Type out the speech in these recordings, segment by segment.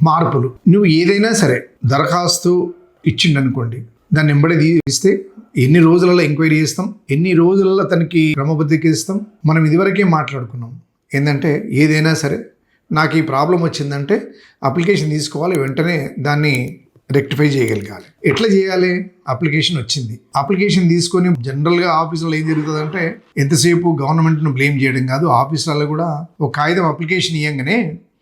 మార్పులు. నువ్వు ఏదైనా సరే దరఖాస్తు ఇచ్చిండనుకోండి, దాన్ని వెంబడి ఇస్తే ఎన్ని రోజులలో ఎంక్వైరీ చేస్తాం, ఎన్ని రోజులలో తనకి క్రమబద్ధీకరిస్తాం. మనం ఇదివరకే మాట్లాడుకున్నాం ఏంటంటే ఏదైనా సరే నాకు ఈ ప్రాబ్లం వచ్చిందంటే అప్లికేషన్ తీసుకోవాలి, వెంటనే దాన్ని రెక్టిఫై చేయగలగాలి. ఎట్లా చేయాలి? అప్లికేషన్ వచ్చింది, అప్లికేషన్ తీసుకొని జనరల్గా ఆఫీసులో ఏం జరుగుతుందంటే ఎంతసేపు గవర్నమెంట్ను బ్లేమ్ చేయడం కాదు, ఆఫీసులలో కూడా ఒక కాగితం అప్లికేషన్ ఇవ్వగానే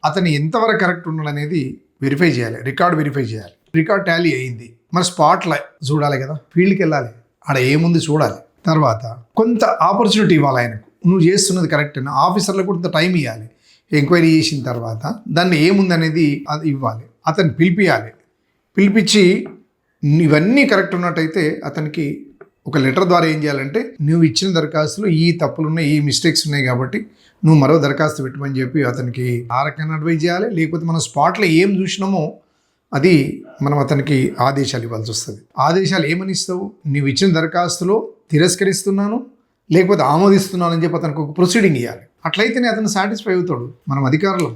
అతను ఎంతవరకు కరెక్ట్ ఉన్నాడు అనేది వెరిఫై చేయాలి, రికార్డ్ వెరిఫై చేయాలి. రికార్డ్ టాలీ అయింది, మరి స్పాట్లో చూడాలి కదా, ఫీల్డ్కి వెళ్ళాలి, ఆడ ఏముంది చూడాలి. తర్వాత కొంత ఆపర్చునిటీ ఇవ్వాలి ఆయనకు, నువ్వు చేస్తున్నది కరెక్ట్ అని. ఆఫీసర్లకు కొంత టైం ఇవ్వాలి, ఎంక్వైరీ చేసిన తర్వాత దాన్ని ఏముంది అనేది అది ఇవ్వాలి. అతన్ని పిలిపించి ఇవన్నీ కరెక్ట్ ఉన్నట్టయితే అతనికి ఒక లెటర్ ద్వారా ఏం చేయాలంటే, నువ్వు ఇచ్చిన దరఖాస్తులో ఈ తప్పులు ఉన్నాయి, ఈ మిస్టేక్స్ ఉన్నాయి కాబట్టి నువ్వు మరో దరఖాస్తు పెట్టమని చెప్పి అతనికి ఆ రకంగా అడ్వైజ్ చేయాలి. లేకపోతే మనం స్పాట్లో ఏం చూసినామో అది మనం అతనికి ఆదేశాలు ఇవ్వాల్సి వస్తుంది. ఆదేశాలు ఏమని ఇస్తావు? నువ్వు ఇచ్చిన దరఖాస్తులో తిరస్కరిస్తున్నాను లేకపోతే ఆమోదిస్తున్నాను అని చెప్పి అతనికి ఒక ప్రొసీడింగ్ ఇవ్వాలి. అట్లయితేనే అతను సాటిస్ఫై అవుతాడు. మనం అధికారులు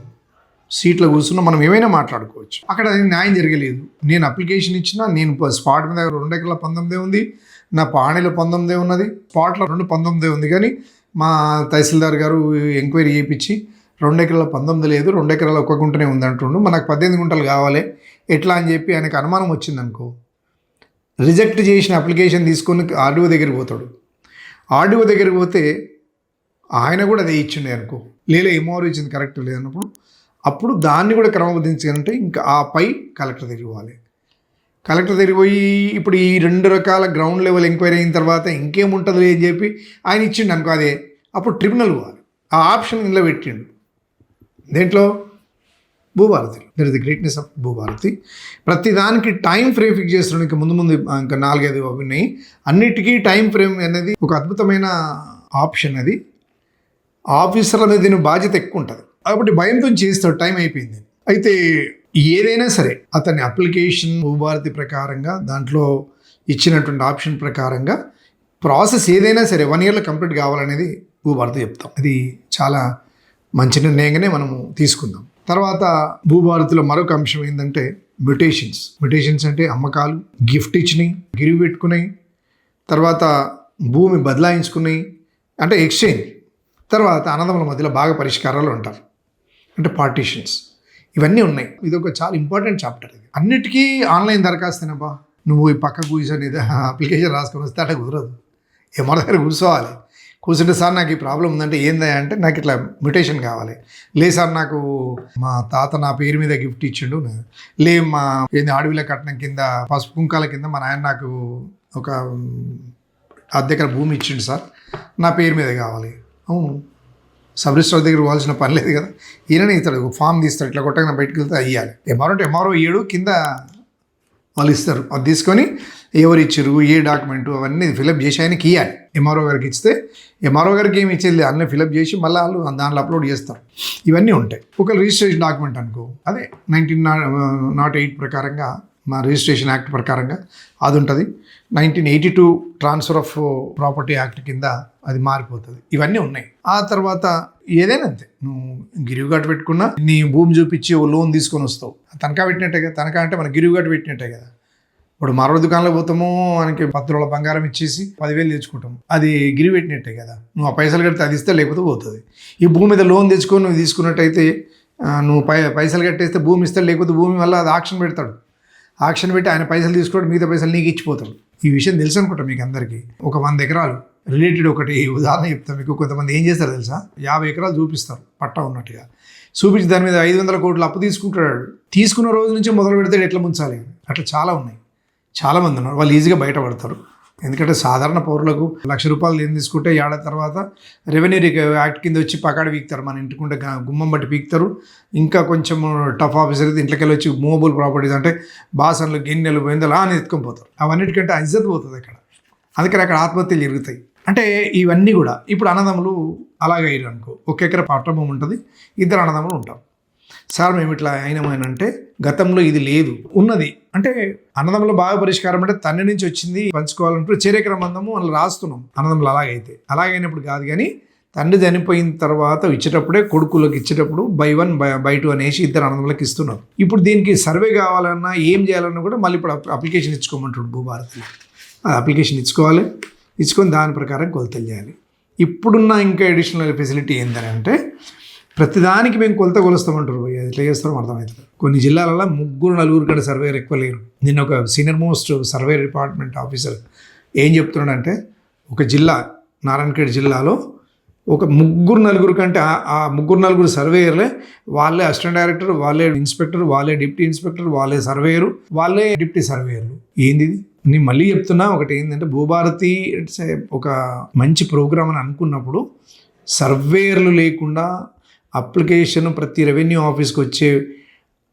సీట్లో కూర్చున్నా మనం ఏమైనా మాట్లాడుకోవచ్చు. అక్కడ న్యాయం జరగలేదు, నేను అప్లికేషన్ ఇచ్చినా, నేను స్పాట్ మీద 2 ఎకరాల 19 ఉంది, నా పాణిలో 19 ఉన్నది, స్పాట్లో 19 ఉంది, కానీ మా తహసీల్దార్ గారు ఎంక్వైరీ చేయించి 2 ఎకరాల 19 లేదు, 2 ఎకరాల 1 గుంటనే ఉంది అంటుండు, మనకు 18 గుంటలు కావాలి ఎట్లా అని చెప్పి ఆయనకు అనుమానం వచ్చిందనుకో, రిజెక్ట్ చేసిన అప్లికేషన్ తీసుకొని ఆర్డీఓ దగ్గరికి పోతాడు. ఆర్డీఓ దగ్గరికి పోతే ఆయన కూడా అదే ఇచ్చిండే అనుకో, లేదా ఎంఆర్ఓ ఇచ్చింది కరెక్ట్ లేదన్నప్పుడు అప్పుడు దాన్ని కూడా క్రమబద్ధించాలంటే ఇంకా ఆ పై కలెక్టర్ దగ్గరికి పోవాలి. కలెక్టర్ దగ్గరికి పోయి ఇప్పుడు ఈ 2 రకాల గ్రౌండ్ లెవెల్ ఎంక్వైరీ అయిన తర్వాత ఇంకేముంటుంది అని చెప్పి ఆయన ఇచ్చిండు అనుకో, అదే అప్పుడు ట్రిబ్యునల్ పోవాలి. ఆ ఆప్షన్ ఇందులో పెట్టిండు. దేంట్లో? Bhubharati. There is the greatness of Bhubharati. ప్రతి దానికి టైం ఫ్రేమ్ ఫిక్స్ చేస్తున్నాడు. ఇంకా ముందు ఇంకా 4-5 ఉన్నాయి. అన్నిటికీ టైం ఫ్రేమ్ అనేది ఒక అద్భుతమైన ఆప్షన్. అది ఆఫీసర్ల మీద దీని బాధ్యత ఎక్కువ ఉంటుంది కాబట్టి భయంతో చేస్తాడు, టైం అయిపోయింది. అయితే ఏదైనా సరే అతని అప్లికేషన్ భూభారతి ప్రకారంగా దాంట్లో ఇచ్చినటువంటి ఆప్షన్ ప్రకారంగా ప్రాసెస్ ఏదైనా సరే 1 yearలో కంప్లీట్ కావాలనేది భూభారతి చెప్తాం. అది చాలా మంచి నిర్ణయంగానే మనము తీసుకుందాం. తర్వాత భూభారతిలో మరొక అంశం ఏంటంటే మ్యుటేషన్స్ అంటే అమ్మకాలు, గిఫ్ట్ ఇచ్చినాయి, గిరివి పెట్టుకున్నాయి, తర్వాత భూమి బదలాయించుకున్నాయి అంటే ఎక్స్చేంజ్, తర్వాత అన్నదమ్ముల మధ్యలో బాగా పరిష్కారాలు ఉంటారు అంటే పార్టీషన్స్, ఇవన్నీ ఉన్నాయి. ఇది ఒక చాలా ఇంపార్టెంట్ చాప్టర్. ఇది అన్నిటికీ ఆన్లైన్ దరఖాస్తేనబ్బా, నువ్వు ఈ పక్క కూర్చొని అప్లికేషన్ రాసుకొని వస్తే అట్లా కుదరదు. ఏమో దగ్గర కూర్చుంటే సార్ నాకు ఈ ప్రాబ్లం ఉందంటే ఏందా అంటే నాకు ఇట్లా మ్యుటేషన్ కావాలి, లేదు సార్ నాకు మా తాత నా పేరు మీద గిఫ్ట్ ఇచ్చిండు, లేదు మా అడవిలో కట్నం కింద పసుపు కుంకాల కింద మా నాయన నాకు ఒక అద్దెకర భూమి ఇచ్చిండు సార్, నా పేరు మీద కావాలి. అవును, సబ్ రిజిస్టర్ దగ్గర పోవాల్సిన పని లేదు కదా, ఈయననే ఇస్తాడు, ఫామ్ తీస్తాడు, ఇట్లా కొట్టగా బయటకు వెళ్తే అయ్యాలి. ఎంఆర్ఓ 7 కింద వాళ్ళు ఇస్తారు, అది తీసుకొని ఎవరు ఇచ్చారు, ఏ డాక్యుమెంటు అవన్నీ ఫిలప్ చేసి ఆయనకి ఇవ్వాలి. ఎంఆర్ఓ గారికి ఇస్తే ఎంఆర్ఓ గారికి ఏమి ఇచ్చేది అన్నీ ఫిలప్ చేసి మళ్ళీ వాళ్ళు దాంట్లో అప్లోడ్ చేస్తారు. ఇవన్నీ ఉంటాయి. ఒక రిజిస్ట్రేషన్ డాక్యుమెంట్ అనుకో, అదే 1908 ప్రకారంగా మా రిజిస్ట్రేషన్ యాక్ట్ ప్రకారంగా అది ఉంటుంది. 1982 ట్రాన్స్ఫర్ ఆఫ్ ప్రాపర్టీ యాక్ట్ కింద అది మారిపోతుంది. ఇవన్నీ ఉన్నాయి. ఆ తర్వాత ఏదైనా అంతే, నువ్వు గిరివి గట్టు పెట్టుకున్నా, నీ భూమి చూపించి ఓ లోన్ తీసుకొని వస్తావు, తనఖా పెట్టినట్టే కదా. తనఖా అంటే మన గిరివి గట్టు పెట్టినట్టే కదా. ఇప్పుడు మరో దుకాణంలో పోతాము, మనకి 10 రోజుల బంగారం ఇచ్చేసి 10,000 తెచ్చుకుంటాం, అది గిరివి పెట్టినట్టే కదా. నువ్వు ఆ పైసలు కడితే అది ఇస్తే లేకపోతే పోతుంది. ఈ భూమి మీద లోన్ తెచ్చుకొని నువ్వు తీసుకున్నట్టయితే నువ్వు పైసలు కట్టేస్తే భూమి ఇస్తాడు, లేకపోతే భూమి వల్ల అది ఆక్షన్ పెడతాడు. ఆక్షన్ పెట్టి ఆయన పైసలు తీసుకోవడం, మిగతా పైసలు నీకు ఇచ్చిపోతాడు. ఈ విషయం తెలుసు అనుకుంటా మీకు అందరికీ. ఒక 100 ఎకరాలు రిలేటెడ్ ఒకటి ఉదాహరణ చెప్తాను మీకు. కొంతమంది ఏం చేస్తారు తెలుసా, 50 ఎకరాలు చూపిస్తారు పట్టా ఉన్నట్టుగా, చూపించి దాని మీద 500 కోట్లు అప్పు తీసుకుంటాడు. తీసుకున్న రోజు నుంచి మొదలు పెడితే ఎట్లా ముంచాలి, అట్లా చాలా ఉన్నాయి. చాలామంది ఉన్నారు, వాళ్ళు ఈజీగా బయటపడతారు. ఎందుకంటే సాధారణ పౌరులకు ₹1,00,000 ఏం తీసుకుంటే ఏడాది తర్వాత రెవెన్యూ యాక్ట్ కింద వచ్చి పకాడ పీకుతారు, మన ఇంటికుంటే గుమ్మం బట్టి పీకుతారు. ఇంకా కొంచెం టఫ్ ఆఫీసర్ అయితే ఇంట్లోకి వచ్చి మూవబుల్ ప్రాపర్టీస్ అంటే బాసన్లు, గిన్నెలు, బెందలు అని ఎత్తుకొని పోతారు. అవన్నిటికంటే ఇజ్జత్ పోతుంది అక్కడ. అందుకని అక్కడ ఆత్మహత్యలు జరుగుతాయి. అంటే ఇవన్నీ కూడా ఇప్పుడు అన్నదమ్ములు అలాగే అయ్యారు అనుకో, 1 ఎకరా పట్ట భూమి ఉంటుంది, 2 అన్నదమ్ములు ఉంటారు. సార్ మేము ఇట్లా అయినామనంటే గతంలో ఇది లేదు ఉన్నది అంటే అన్నదమ్ముల బాగా పరిష్కారం అంటే తండ్రి నుంచి వచ్చింది పంచుకోవాలంటే చేరేకర మందము అలా రాస్తున్నాం అన్నదమ్ములు. అలాగైతే అలాగైనప్పుడు కాదు, కానీ తండ్రి చనిపోయిన తర్వాత ఇచ్చేటప్పుడే కొడుకులకు ఇచ్చేటప్పుడు బై 1 బై 2 అనేసి ఇద్దరు అన్నదమ్ములకు ఇస్తున్నారు. ఇప్పుడు దీనికి సర్వే కావాలన్నా ఏం చేయాలన్నా కూడా మళ్ళీ ఇప్పుడు అప్లికేషన్ ఇచ్చుకోమంటాడు భూభారతిలో. ఆ అప్లికేషన్ ఇచ్చుకొని దాని ప్రకారం కొలతలు చేయాలి. ఇప్పుడున్న ఇంకా అడిషనల్ ఫెసిలిటీ ఏంటంటే ప్రతిదానికి మేము కొలత కొలుస్తామంటారు. ఎట్లా చేస్తారో అర్థమవుతుంది. కొన్ని జిల్లాలలో 3-4 కంటే సర్వేయర్ ఎక్కువ లేరు. నిన్న ఒక senior most survey department officer ఏం చెప్తున్నాడంటే ఒక జిల్లా నారాయణఖేడ్ జిల్లాలో ఒక 3-4 కంటే ఆ 3-4 సర్వేయర్లే, వాళ్ళే అసిస్టెంట్ డైరెక్టర్, వాళ్ళే ఇన్స్పెక్టర్, వాళ్ళే డిప్యూటీ ఇన్స్పెక్టర్, వాళ్ళే సర్వేయరు, వాళ్ళే డిప్యూటీ సర్వేయర్లు. ఏంది నేను మళ్ళీ చెప్తున్నా. ఒకటి ఏంటంటే భూభారతి ఒక మంచి ప్రోగ్రామ్ అని అనుకున్నప్పుడు సర్వేయర్లు లేకుండా అప్లికేషన్ ప్రతి రెవెన్యూ ఆఫీస్కి వచ్చే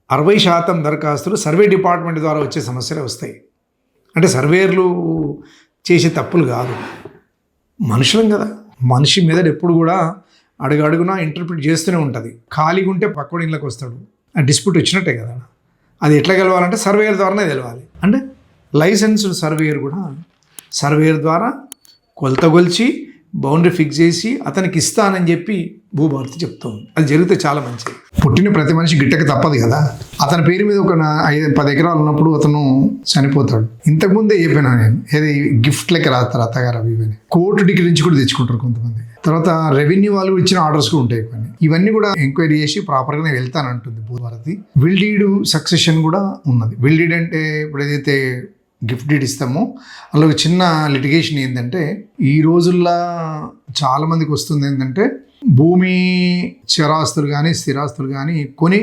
60% దరఖాస్తులు సర్వే డిపార్ట్మెంట్ ద్వారా వచ్చే సమస్యలే వస్తాయి. అంటే సర్వేయర్లు చేసే తప్పులు కాదు, మనుషులం కదా. మనిషి మీద ఎప్పుడు కూడా అడుగడుగునా ఇంటర్ప్రిట్ చేస్తూనే ఉంటుంది. ఖాళీగా ఉంటే పక్కడి ఇళ్ళకి వస్తాడు, ఆ డిస్ప్యూట్ వచ్చినట్టే కదా. అది ఎట్లా గెలవాలంటే సర్వేయర్ ద్వారానే తెలవాలి. అంటే లైసెన్స్డ్ సర్వేయర్ కూడా సర్వేయర్ ద్వారా కొలత కొలిచి బౌండరీ ఫిక్స్ చేసి అతనికి ఇస్తానని చెప్పి భూభారతి చెప్తుంది. అది జరిగితే చాలా మంచిది. పుట్టిన ప్రతి మనిషి గిట్టక తప్పదు కదా. అతని పేరు మీద ఒక 5-10 ఎకరాలు ఉన్నప్పుడు అతను చనిపోతాడు. ఇంతకుముందే చెప్పినా నేను, ఏది గిఫ్ట్ లెక్క రాస్తారు అత్తగారు అవి ఇవన్నీ. కోర్టు డిగ్రీ నుంచి కూడా తెచ్చుకుంటారు కొంతమంది. తర్వాత రెవెన్యూ వాళ్ళు ఇచ్చిన ఆర్డర్స్ కూడా ఉంటాయి కొన్ని. ఇవన్నీ కూడా ఎంక్వైరీ చేసి ప్రాపర్గానే వెళ్తానంటుంది భూభారతి. విల్ డీడ్ సక్సెషన్ కూడా ఉన్నది. విల్ డీడ్ అంటే ఇప్పుడు ఏదైతే గిఫ్ట్ డీడ్ ఇస్తామో అందులో ఒక చిన్న లిటిగేషన్ ఏంటంటే ఈ రోజుల్లో చాలామందికి వస్తుంది ఏంటంటే భూమి చరాస్తులు కానీ స్థిరాస్తులు కానీ కొని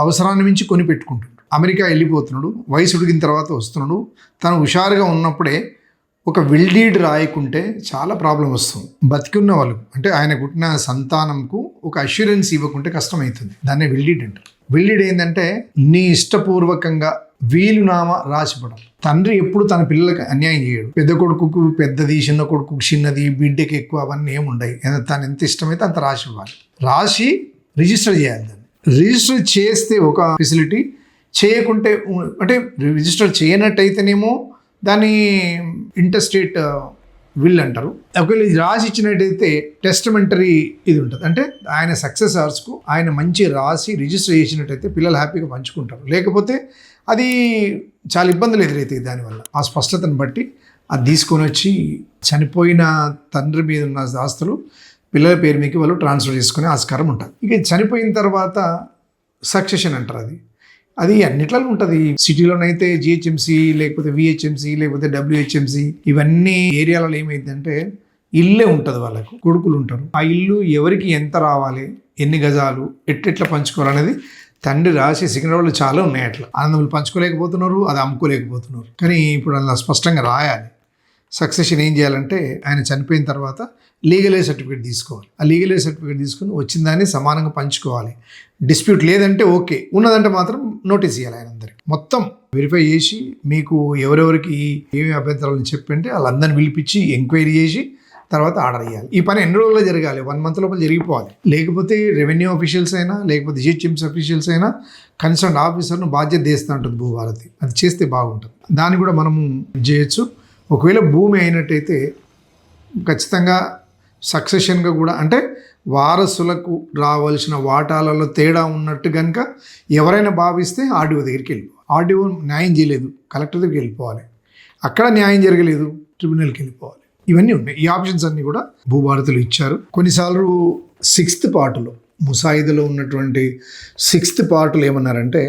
అవసరాన్ని మించి కొని పెట్టుకుంటున్నాడు. అమెరికా వెళ్ళిపోతున్నాడు, వయసు ఉడికిన తర్వాత వస్తున్నాడు. తను హుషారుగా ఉన్నప్పుడే ఒక విల్ డీడ్ రాయకుంటే చాలా ప్రాబ్లం వస్తుంది. బతికున్న వాళ్ళు అంటే ఆయన పుట్టిన సంతానంకు ఒక అష్యూరెన్స్ ఇవ్వకుంటే కష్టమవుతుంది. దాన్నే విల్ డీడ్ అంటారు. విల్ డీడ్ ఏంటంటే నీ ఇష్టపూర్వకంగా వీలునామా రాసిపడం. తండ్రి ఎప్పుడు తన పిల్లలకు అన్యాయం చేయడు. పెద్ద కొడుకుకు పెద్దది, చిన్న కొడుకుకు చిన్నది, బిడ్డకి ఎక్కువ, అవన్నీ ఏముండయి. తను ఎంత ఇష్టమైతే అంత రాసి ఇవ్వాలి. రాసి రిజిస్టర్ చేయాలి. దాన్ని రిజిస్టర్ చేస్తే ఒక ఫెసిలిటీ, చేయకుంటే అంటే రిజిస్టర్ చేయనట్టయితేనేమో దాన్ని ఇంటర్స్టేట్ విల్ అంటారు. ఒకవేళ ఇది రాసి ఇచ్చినట్టయితే టెస్టమెంటరీ ఇది ఉంటుంది. అంటే ఆయన సక్సెసర్స్కు ఆయన మంచి రాసి రిజిస్టర్ చేసినట్టయితే పిల్లలు హ్యాపీగా పంచుకుంటారు. లేకపోతే అది చాలా ఇబ్బందులు ఎదురవుతాయి. దానివల్ల ఆ స్పష్టతను బట్టి అది తీసుకొని వచ్చి చనిపోయిన తండ్రి మీద ఉన్న ఆస్తులు పిల్లల పేరు మీకు వాళ్ళు ట్రాన్స్ఫర్ చేసుకునే ఆస్కారం ఉంటుంది. ఇక చనిపోయిన తర్వాత సక్సెషన్ అంటారు. అది అన్నిట్లలో ఉంటుంది. సిటీలోనైతే జిహెచ్ఎంసీ, లేకపోతే విహెచ్ఎంసీ, లేకపోతే డబ్ల్యూహెచ్ఎంసీ, ఇవన్నీ ఏరియాలలో ఏమైందంటే ఇల్లే ఉంటుంది, వాళ్ళకు కొడుకులు ఉంటారు. ఆ ఇల్లు ఎవరికి ఎంత రావాలి, ఎన్ని గజాలు, ఎట్లా పంచుకోవాలనేది తండ్రి రాసి సికింద్రాబాద్లో చాలా ఉన్నాయి. అట్లా ఆనందములు పంచుకోలేకపోతున్నారు, అది అమ్ముకోలేకపోతున్నారు. కానీ ఇప్పుడు అలా స్పష్టంగా రాయాలి. సక్సెషన్ ఏం చేయాలంటే ఆయన చనిపోయిన తర్వాత లీగల్ ఎయిడ్ సర్టిఫికేట్ తీసుకోవాలి. ఆ లీగల్ ఎయిడ్ సర్టిఫికేట్ తీసుకుని వచ్చిన దాన్ని సమానంగా పంచుకోవాలి. డిస్ప్యూట్ లేదంటే ఓకే, ఉన్నదంటే మాత్రం నోటీస్ ఇవ్వాలి. ఆయన అందరికి మొత్తం వెరిఫై చేసి మీకు ఎవరెవరికి ఏమేమి అభ్యంతరాలను చెప్పంటే వాళ్ళందరిని పిలిపించి ఎంక్వైరీ చేసి తర్వాత ఆర్డర్ ఇవ్వాలి. ఈ పని ఎన్ని రోజుల్లో జరగాలి? 1 month లోపల జరిగిపోవాలి. లేకపోతే రెవెన్యూ ఆఫీషియల్స్ అయినా లేకపోతే జిహెచ్ఎంసీ ఆఫీషియల్స్ అయినా కన్సర్న్ ఆఫీసర్ను బాధ్యత చేస్తూ ఉంటుంది భూభారతి. అది చేస్తే బాగుంటుంది. దాన్ని కూడా మనము చేయొచ్చు. ఒకవేళ భూమి అయినట్టయితే ఖచ్చితంగా సక్సెషన్గా కూడా అంటే వారసులకు రావాల్సిన వాటాలలో తేడా ఉన్నట్టు కనుక ఎవరైనా భావిస్తే ఆర్డీఓ దగ్గరికి వెళ్ళిపోవాలి. ఆర్డీఓ న్యాయం చేయలేదు, కలెక్టర్ దగ్గరికి వెళ్ళిపోవాలి. అక్కడ న్యాయం జరగలేదు, ట్రిబ్యునల్కి వెళ్ళిపోవాలి. ఇవన్నీ ఉన్నాయి. ఈ ఆప్షన్స్ అన్నీ కూడా భూభారతులు ఇచ్చారు. కొన్నిసార్లు 6th పార్ట్లో ముసాయిదాలో ఉన్నటువంటి 6th పార్ట్లో ఏమన్నారంటే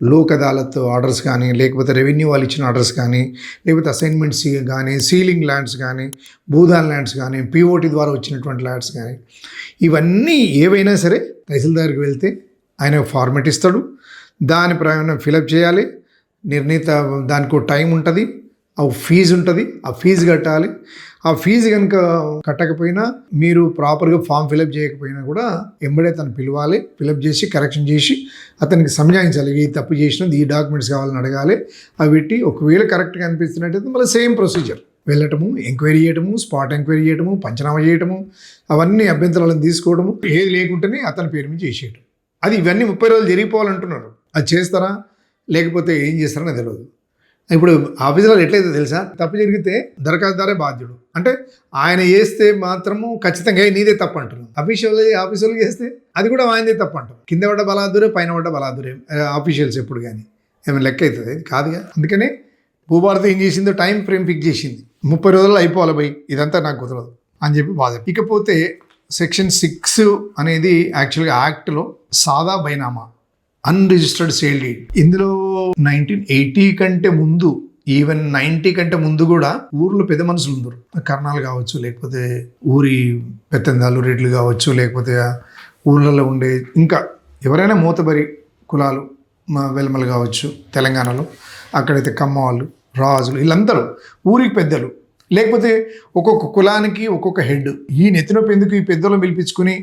లోక్ అదాలత్ ఆర్డర్స్ కానీ, లేకపోతే రెవెన్యూ వాళ్ళు ఇచ్చిన ఆర్డర్స్ కానీ, లేకపోతే అసైన్మెంట్స్ కానీ, సీలింగ్ ల్యాండ్స్ కానీ, భూదాన్ ల్యాండ్స్ కానీ, పిఓటి ద్వారా వచ్చినటువంటి ల్యాండ్స్ కానీ, ఇవన్నీ ఏవైనా సరే తహసీల్దార్కి వెళ్తే ఆయన ఫార్మెట్ ఇస్తాడు. దాని ప్రకారం ఫిలప్ చేయాలి. నిర్ణీత దానికి టైం ఉంటుంది, ఆ ఫీజు ఉంటుంది, ఆ ఫీజు కట్టాలి. ఆ ఫీజు కనుక కట్టకపోయినా మీరు ప్రాపర్గా ఫామ్ ఫిలప్ చేయకపోయినా కూడా ఎంబడే తను పిలవాలి. ఫిలప్ చేసి కరెక్షన్ చేసి అతనికి సంజాయించాలి. ఈ తప్పు చేసినది, ఈ డాక్యుమెంట్స్ కావాలని అడగాలి. అవి పెట్టి ఒకవేళ కరెక్ట్గా అనిపిస్తున్నట్టయితే మళ్ళీ సేమ్ ప్రొసీజర్ వెళ్ళటము, ఎంక్వైరీ చేయటము, స్పాట్ ఎంక్వైరీ చేయటము, పంచనామా చేయటము, అవన్నీ అభ్యంతరాలను తీసుకోవడము, ఏది లేకుంటేనే అతని పేరు మీద చేసేయటం. అది ఇవన్నీ 30 రోజులు జరిగిపోవాలంటున్నారు. అది చేస్తారా లేకపోతే ఏం చేస్తారని తెలియదు. ఇప్పుడు ఆఫీసులో ఎట్లయితే తెలుసా, తప్పు జరిగితే దరఖాస్తుదారే బాధ్యుడు. అంటే ఆయన చేస్తే మాత్రము ఖచ్చితంగా "ఏ, నీదే తప్పు" అంటున్నాం. ఆఫీసులు చేస్తే అది కూడా ఆయనదే తప్పు అంటాం. కింద పడ్డ బలాదురే, పైన పడ్డ బలాదురే. ఆఫీషియల్స్ ఎప్పుడు కానీ ఏమైనా లెక్క అవుతుంది? అది కాదుగా. అందుకనే భూభారతి ఏం చేసిందో టైం ఫ్రేమ్ ఫిక్స్ చేసింది. 30 రోజుల్లో అయిపోవాలి పోయి, ఇదంతా నాకు కుదరదు అని చెప్పి బాధ. ఇకపోతే సెక్షన్ 6 అనేది యాక్చువల్గా యాక్ట్లో సాదా బైనామా, అన్రిజిస్టర్డ్ సేల్ డీడ్. ఇందులో 1980 కంటే ముందు, ఈవెన్ 90 కంటే ముందు కూడా ఊర్లో పెద్ద మనుషులు ఉండరు. కర్ణాలు కావచ్చు, లేకపోతే ఊరి పెత్తందాలు రెడ్లు కావచ్చు, లేకపోతే ఊర్లలో ఉండే ఇంకా ఎవరైనా మూతబరి కులాలు, వెల్మలు కావచ్చు తెలంగాణలో, అక్కడైతే కమ్మ వాళ్ళు, రాజులు, వీళ్ళందరూ ఊరికి పెద్దలు. లేకపోతే ఒక్కొక్క కులానికి ఒక్కొక్క హెడ్. ఈ నెత్తినొప్పి ఎందుకు ఈ పెద్దలను పిలిపించుకుని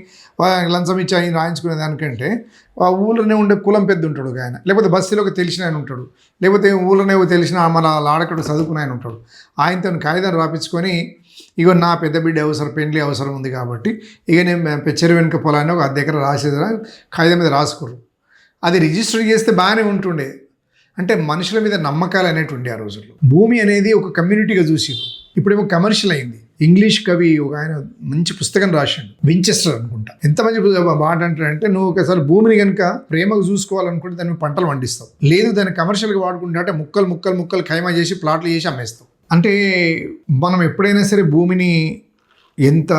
లంచం ఇచ్చి ఆయన రాయించుకునే దానికంటే ఆ ఊళ్ళోనే ఉండే కులం పెద్ద ఉంటాడు ఒక ఆయన, లేకపోతే బస్తీలో ఒక తెలిసిన ఆయన ఉంటాడు, లేకపోతే ఊళ్ళోనే తెలిసిన మన లాడకడు చదువుకున్న ఆయన ఉంటాడు. ఆయనతో కాగితాలు రాపించుకొని ఇగో నా పెద్ద బిడ్డ అవసరం, పెండ్లి అవసరం ఉంది కాబట్టి ఇక నేను చెరువు వెనుక పొలాన్ని ఒక 10 ఎకరాలు రాసేదా కాగితం మీద రాసుకోరు. అది రిజిస్టర్ చేస్తే బాగానే ఉంటుండే. అంటే మనుషుల మీద నమ్మకాలు అనేవి ఉండే ఆ రోజుల్లో. భూమి అనేది ఒక కమ్యూనిటీగా చూసిరు. ఇప్పుడేమో కమర్షియల్ అయింది. ఇంగ్లీష్ కవి ఒక ఆయన మంచి పుస్తకం రాశాడు, వించెస్టర్ అనుకుంటా. ఎంత మంచి మాట అంటాడంటే, నువ్వు ఒకసారి భూమిని కనుక ప్రేమగా చూసుకోవాలనుకుంటే దాన్ని పంటలు పండిస్తావు, లేదు దాన్ని కమర్షియల్గా వాడుకుంటే అంటే ముక్కలు ఖైమా చేసి ప్లాట్లు చేసి అమ్మేస్తావు. అంటే మనం ఎప్పుడైనా సరే భూమిని ఎంత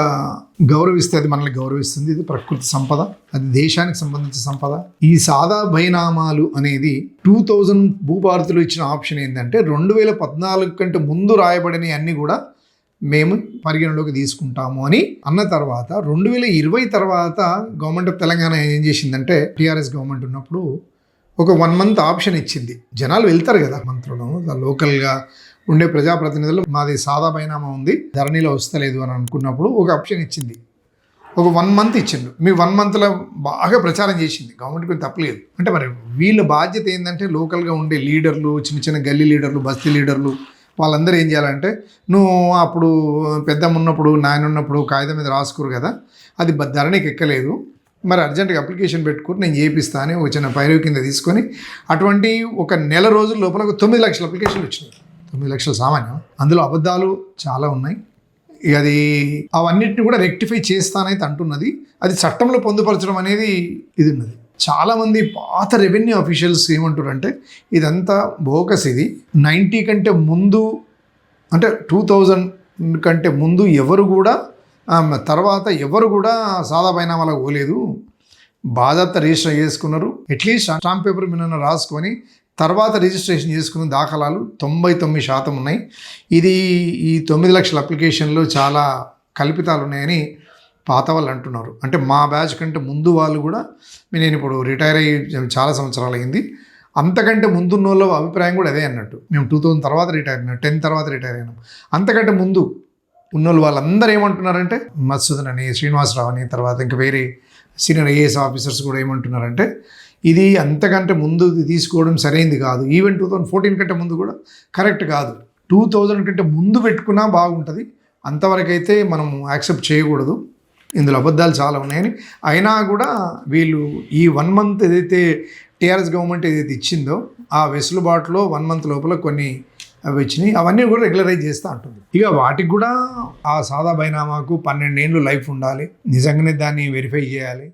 గౌరవిస్తే అది మనల్ని గౌరవిస్తుంది. ఇది ప్రకృతి సంపద, అది దేశానికి సంబంధించిన సంపద. ఈ సాదా బైనామాలు అనేది 2000 భూభారతిలో ఇచ్చిన ఆప్షన్ ఏంటంటే 2014 కంటే ముందు రాయబడిన అన్నీ కూడా మేము పరిగణలోకి తీసుకుంటాము అని అన్న తర్వాత 2020 తర్వాత గవర్నమెంట్ ఆఫ్ తెలంగాణ ఏం చేసిందంటే, టీఆర్ఎస్ గవర్నమెంట్ ఉన్నప్పుడు ఒక 1 మంత్ ఆప్షన్ ఇచ్చింది. జనాలు వెళ్తారు కదా మంత్రులు, లోకల్గా ఉండే ప్రజాప్రతినిధులు, మాది సాదా బైనామా ఉంది, ధరణిలో వస్తలేదు అని అనుకున్నప్పుడు ఒక ఆప్షన్ ఇచ్చింది. ఒక 1 మంత్ ఇచ్చిండు. మీ 1 మంత్లో బాగా ప్రచారం చేసింది గవర్నమెంట్కి, తప్పలేదు. అంటే మరి వీళ్ళ బాధ్యత ఏంటంటే, లోకల్గా ఉండే లీడర్లు, చిన్న గల్లీ లీడర్లు, బస్తీ లీడర్లు, వాళ్ళందరూ ఏం చేయాలంటే, నువ్వు అప్పుడు పెద్దమ్మ ఉన్నప్పుడు, నాయన ఉన్నప్పుడు కాగితం మీద రాసుకోరు కదా, అది ధరణికి ఎక్కలేదు, మరి అర్జెంటుగా అప్లికేషన్ పెట్టుకుని నేను చేపిస్తా అని ఒక చిన్న పైరవి కింద తీసుకొని, అటువంటి ఒక నెల రోజుల లోపల 9 లక్షల అప్లికేషన్లు వచ్చినాయి. 9 లక్షల సామాన్యం. అందులో అబద్ధాలు చాలా ఉన్నాయి. అది అవన్నిటిని కూడా రెక్టిఫై చేస్తానైతే అంటున్నది. అది చట్టంలో పొందుపరచడం అనేది ఇది ఉన్నది. చాలామంది పాత రెవెన్యూ అఫీషియల్స్ ఏమంటారంటే, ఇదంతా బోకస్, ఇది 90 కంటే ముందు, అంటే 2000 కంటే ముందు ఎవరు కూడా, తర్వాత ఎవరు కూడా సాదా బైనామాలకు పోలేదు, బాధ్యత రిజిస్టర్ చేసుకున్నారు. అట్లీస్ట్ స్టాంప్ పేపర్ మీద రాసుకొని తర్వాత రిజిస్ట్రేషన్ చేసుకున్న దాఖలాలు 99% ఉన్నాయి. ఇది ఈ 9 లక్షల అప్లికేషన్లు చాలా కల్పితాలు ఉన్నాయని పాత వాళ్ళు అంటున్నారు. అంటే మా బ్యాచ్ కంటే ముందు వాళ్ళు కూడా, నేను ఇప్పుడు రిటైర్ అయ్యి చాలా సంవత్సరాలు అయింది, అంతకంటే ముందున్న వాళ్ళ అభిప్రాయం కూడా అదే అన్నట్టు. మేము 2000 తర్వాత రిటైర్ అయినాం, 10 తర్వాత రిటైర్ అయినాం. అంతకంటే ముందు ఉన్నోళ్ళు వాళ్ళందరూ ఏమంటున్నారంటే, మత్సూదన్ అని, శ్రీనివాసరావు అని, తర్వాత ఇంకా వేరే సీనియర్ ఐఏఎస్ ఆఫీసర్స్ కూడా ఏమంటున్నారంటే, ఇది అంతకంటే ముందు తీసుకోవడం సరైంది కాదు. ఈవెన్ 2014 కంటే ముందు కూడా కరెక్ట్ కాదు. 2000 కంటే ముందు పెట్టుకున్నా బాగుంటుంది, అంతవరకైతే మనం యాక్సెప్ట్ చేయకూడదు, ఇందులో అబద్ధాలు చాలా ఉన్నాయని. అయినా కూడా వీళ్ళు ఈ 1 మంత్ ఏదైతే టీఆర్ఎస్ గవర్నమెంట్ ఏదైతే ఇచ్చిందో, ఆ వెసులుబాటులో 1 మంత్ లోపల కొన్ని అవి వచ్చినాయి, అవన్నీ కూడా రెగ్యులరైజ్ చేస్తూ ఉంటుంది. ఇక వాటికి కూడా ఆ సాదా బైనామాకు 12 ఏళ్ళు లైఫ్ ఉండాలి, నిజంగానే దాన్ని వెరిఫై చేయాలి.